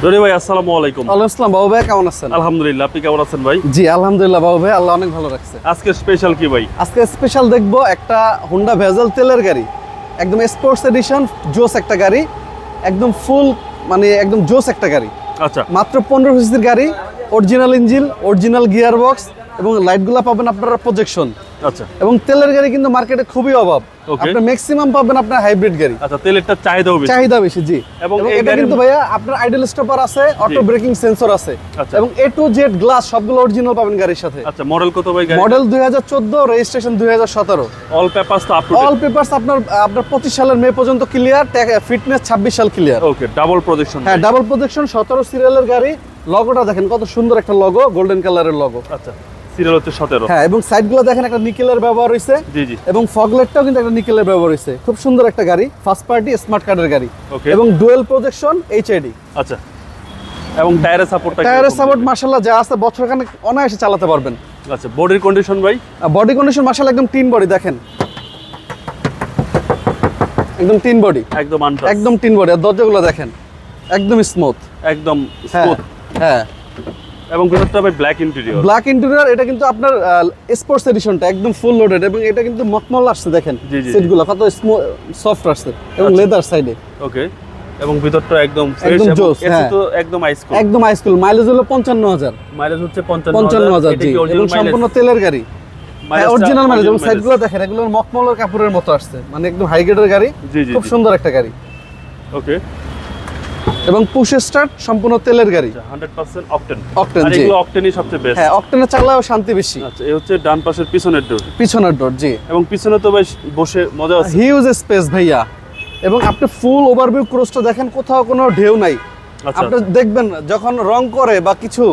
রনি ভাই আসসালামু আলাইকুম। ওয়ালাইকুম আসসালাম বাবু ভাই, কেমন আছেন? আলহামদুলিল্লাহ, আপনি কেমন আছেন ভাই? জি আলহামদুলিল্লাহ বাবু ভাই, আল্লাহ অনেক ভালো রাখছে। আজকে স্পেশাল কি ভাই? আজকে স্পেশাল দেখবো একটা হোন্ডা ভেজেল তেলের গাড়ি, একদম স্পোর্টস এডিশন, জোস একটা গাড়ি, একদম ফুল মানে একদম জোস একটা গাড়ি। আচ্ছা, মাত্র 15 সিসির গাড়ি, original engine, original gear box এবং লাইটগুলো পাবেন আপনারা প্রজেকশন। আচ্ছা, এবং তেলের গাড়ি কিন্তু মার্কেটে খুবই অভাব। Okay. আপনি ম্যাক্সিমাম পাবেন আপনার হাইব্রিড গাড়ি, আচ্ছা, তেলেরটা চাহিদাও বেশি। চাহিদা বেশি। জি, এবং এবং এই এটা গাড়ির- কিন্তু ভাইয়া আপনার আইডল স্টপার আছে, অটো ব্রেকিং সেন্সর আছে, আচ্ছা। এবং A to Z গ্লাস সবগুলো অরিজিনাল পাবেন গাড়ির সাথে। আচ্ছা, মডেল কত ভাই গাড়ি? Model 2014, registration 2017। অল পেপারস তো up to all date. Papers আপনার 25 সালের মে পর্যন্ত ক্লিয়ার, ফিটনেস 26 সাল ক্লিয়ার। Okay, double projection. হ্যাঁ, ডাবল প্রজেকশন, 17 সিরিয়ালের গাড়ি। লগোটা দেখেন কত সুন্দর একটা লগো, গোল্ডেন কালারের লগো। আচ্ছা, সিরিয়াল হচ্ছে 17। হ্যাঁ, এবং সাইডগুলো দেখেন একটা নিকেলের ব্যবহার হইছে। জি জি। এবং ফগলাইটটাও কিন্তু একটা নিকেলের ব্যবহার হইছে। খুব সুন্দর একটা গাড়ি, ফার্স্ট পার্টি স্মার্ট কার্ডের গাড়ি। Okay. এবং ডুয়েল প্রজেকশন HID। আচ্ছা, এবং টায়ারের সাপোর্টটা টায়ারের সাপোর্ট মাশাআল্লাহ যা আছে, বছরখানেক অনায়াসে চালাতে পারবেন। আচ্ছা, বডির কন্ডিশন ভাই? বডি কন্ডিশন মাশাআল্লাহ একদম টিন বডি, দেখেন একদম টিন বডি, একদম আনটাচ। একদম টিন বডি। আর দরজাগুলো দেখেন একদম স্মুথ। একদম হ্যাঁ স্মুথ। হ্যাঁ, এবং ভিতরটা ভাই ব্ল্যাক ইন্টেরিয়র। Black interior. এটা কিন্তু আপনার স্পোর্টস এডিশনটা একদম ফুল লোডেড, এবং এটা কিন্তু মখমল আসছে, দেখেন জি, জি, সিটগুলো কত সফট আসছে, এবং আচ্ছা। লেদার সাইডে। ওকে, এবং ভিতরটা একদম ফ্রেশ একদম এবং জোস, এসি হ্যাঁ। তো একদম আইসকুল। একদম হাইস্কুল। মাইলেজ হলো 55,000। মাইলেজ হচ্ছে 55,000 জি, এবং সম্পূর্ণ তেলের গাড়ি। হ্যাঁ, অরিজিনাল মাইলেজ। এবং সাইডগুলো দেখেন, এগুলো মখমলের কাপড়ের মতো আসছে, মানে একদম হাই গ্রেডের গাড়ি। জি, জি, খুব জি। সুন্দর একটা গাড়ি। ওকে, এবং পুশ স্টার্ট, সম্পূর্ণ তেলের গাড়ি। 100% অকটেন। অকটেন, আর জি। এগুলো অকটেনই সবচেয়ে বেস্ট। হ্যাঁ, অকটেনে চালাও শান্তি বেশি। আচ্ছা, এই হচ্ছে ডান পাশের পিছনের ডোর। পিছনের ডোর, জি। এবং পিছনে তো বেশ বসে মজা আছে। হিউজ স্পেস ভাইয়া। এবং আপনি ফুল ওভারভিউ ক্রসটা দেখেন, কোথাও কোনো ঢেউ নাই। আচ্ছা, আপনি দেখবেন যখন রং করে বা কিছু,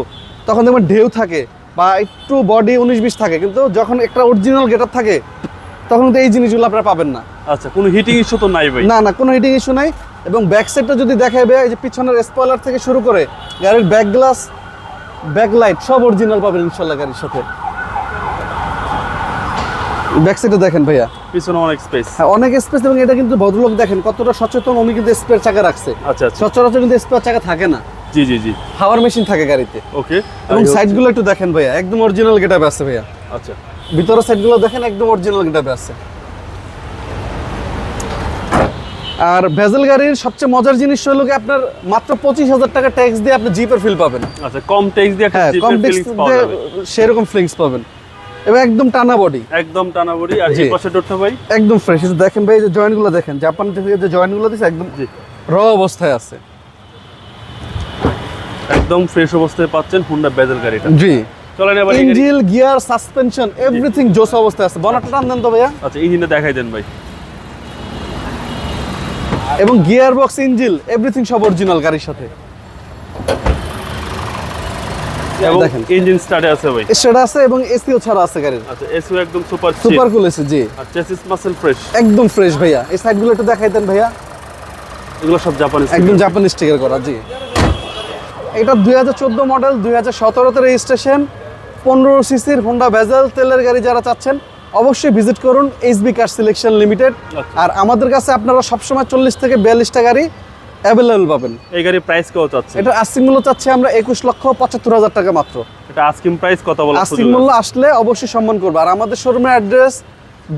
তখন দেখবেন ঢেউ থাকে বা একটু বডি 19-20 থাকে, কিন্তু যখন একটা অরিজিনাল গেটআপ থাকে তখন কিন্তু এই জিনিসগুলো আপনারা পাবেন না। আচ্ছা, কোনো হিটিং ইস্যু তো নাই ভাই? না না, কোনো হিটিং ইস্যু নাই। এবং ব্যাক সাইডটা যদি দেখাবে, এই যে পিছনের স্পয়লার থেকে শুরু করে গাড়ির ব্যাক গ্লাস, ব্যাক লাইট সব অরিজিনাল পাবেন ইনশাআল্লাহ গাড়ির সাথে। ব্যাক সাইডে দেখেন ভাইয়া, পিছনে অনেক স্পেস। হ্যাঁ অনেক স্পেস। এবং এটা কিন্তু ভদ্রলোক দেখেন কতটা সচেতন, উনি কিন্তু স্পেয়ার চাকা রাখছে। আচ্ছা আচ্ছা, সচরাচর কিন্তু স্পেয়ার চাকা থাকে না, জি জি জি। হাওয়ার মেশিন থাকে গাড়িতে। ওকে, এবং সাইডগুলো একটু দেখেন ভাইয়া, একদম অরিজিনাল গেটআপে আছে ভাইয়া। আচ্ছা, ভিতরের সাইডগুলো দেখেন, একদম অরিজিনাল গেটআপে আছে। আর ভেজেল গাড়ির সবচেয়ে মজার জিনিস হলো কি, আপনার মাত্র 25,000 টাকা ট্যাক্স দিয়ে আপনি জিপের ফিল পাবেন। আচ্ছা, কম ট্যাক্স দিয়ে একটা হ্যাঁ, কম জিপের ট্যাক্স ফিলিংস পাওয়া দিয়ে যাবে। সেরকম ফিলিংস পাবেন। এবং একদম টানা বডি, একদম টানা বডি। আর জি। এই পাশের ডোরটা ভাই? একদম ফ্রেশ। দেখেন ভাই, এই যে জয়েন্টগুলো দেখেন, জাপান থেকে যে জয়েন্টগুলো দিছে একদম জি, র অবস্থায় আছে। একদম ফ্রেশ অবস্থায় পাচ্ছেন হুন্ডা ভেজেল গাড়িটা। জি, চলেন এবার এই গাড়ি- ইঞ্জিন, গিয়ার, সাসপেনশন এভরিথিং জোস অবস্থায় আছে। বনাটটা টান দেন তো ভাইয়া। আচ্ছা, ইঞ্জিনটা দেখাই দেন ভাই। এবং গিয়ার বক্স, ইঞ্জিন এভরিথিং সব অরিজিনাল গাড়ির সাথে। এবং দেখেন ইঞ্জিন স্টার্টে আছে ভাই? সেটা আছে, এবং এসিও ছাড়া আছে গাড়ির। আচ্ছা, এসিও একদম সুপার সুপার কুল এসি, জি। আর চেসিস মাসেল ফ্রেশ। একদম ফ্রেশ ভাইয়া। এই সাইডগুলো একটু দেখাই দেন ভাইয়া। এগুলো সব জাপানি। একদম জাপানি স্টিকার করা, জি। এটা 2014 মডেল, 2017 তে রেজিস্ট্রেশন, 15 সিসির হোন্ডা ভেজেল তেলের গাড়ি যারা চাচ্ছেন অবশ্যই ভিজিট করুন HB কার সিলেকশন লিমিটেড। আচ্ছা। আর আমাদের কাছে আপনারা সবসময় 40 থেকে 42টা গাড়ি অ্যাভেলেবল পাবেন। এই গাড়ির প্রাইস কত আছে? এটা আস্কিং মূল্য চাচ্ছি আমরা 21,75,000 টাকা মাত্র। এটা আস্কিং প্রাইস কত বলা আস্কিং মূল্য আসলে অবশ্যই সম্মান করবে। আর আমাদের শোরুমের অ্যাড্রেস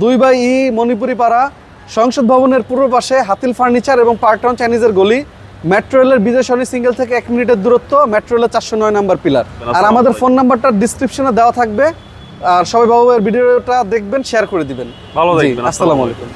2/E মণিপুরি পাড়া, সংসদ ভবনের পূর্ব পাশে হাতিল ফার্নিচার এবং পার্কটাউন চাইনিজের গলি, মেট্রো রেলের বিজয়সরণী সিঙ্গেল থেকে 1 মিনিটের দূরত্ব, মেট্রো রেলের 409 নাম্বার পিলার। আর আমাদের ফোন নাম্বারটা ডিসক্রিপশনে দেওয়া থাকবে। আর সবাই বাবুর ভিডিওটা দেখবেন, শেয়ার করে দিবেন। ভালো জি, থাকবেন। আসসালামু আলাইকুম।